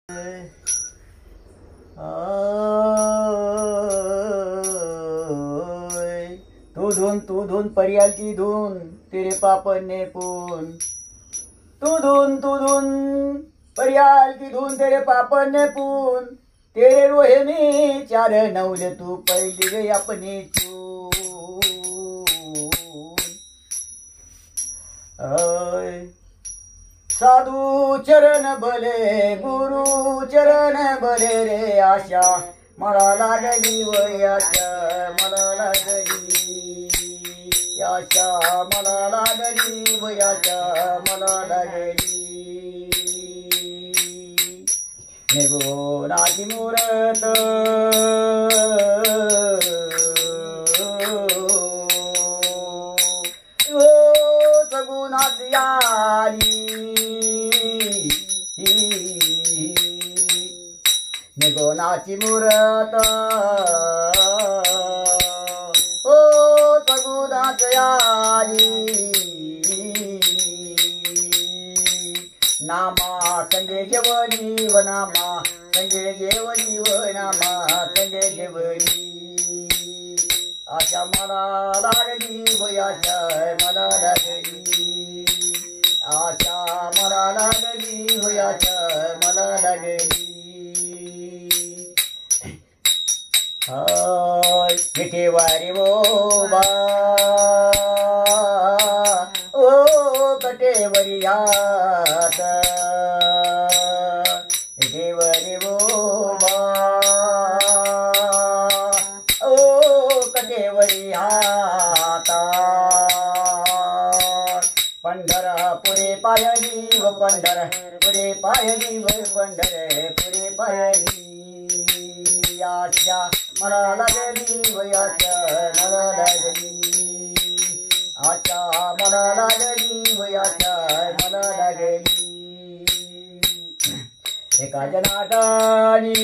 तू धुन परियाल की धुन तेरे पापा ने पून। तू धुन परियाल की धुन तेरे पापा ने पून। तेरे रोहे में चार नवले तू पहली गई अपनी चून। साधू चरण भले गुरु चरण भले रे आशा मला लागली वयाच्या मला लागली आशा मला लागली वयाच्या मला लागली। निर्गुणाची मूरत सगुणाची आली निर्गुणाची मूरत ओ सगुणाची आली। नामा संगे जेवणी व नामा संगे जेवणी व नामा संगे जेवणी। आशा मला लागली व आशा मला लागली आशा मला लागली व आशा मला लागली। विठेवारी वो बा ओ कटेवरी हात विठेवरी वो बा ओ कटेवरी हाता। पंढरपुरे पायली व पंढरपुरे पायली व पंढरपुरे पायली। आशा मला लागली व आशा मला लागली आशा मला लागली व आशा मला लागली। एका जनार्दनी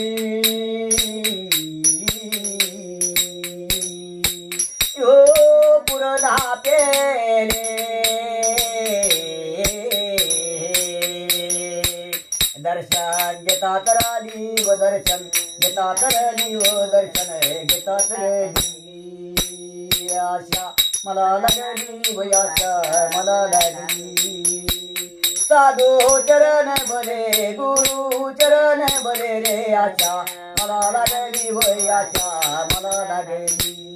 यो पुरना पेले दर्शन घेता तरली व दर्शन घेता तरली व दर्शन घेता तरली। आशा मला लागली व आशा मला लागली। साधू चरण भले गुरु चरण भले रे आशा मला लागली व आशा मला लागली।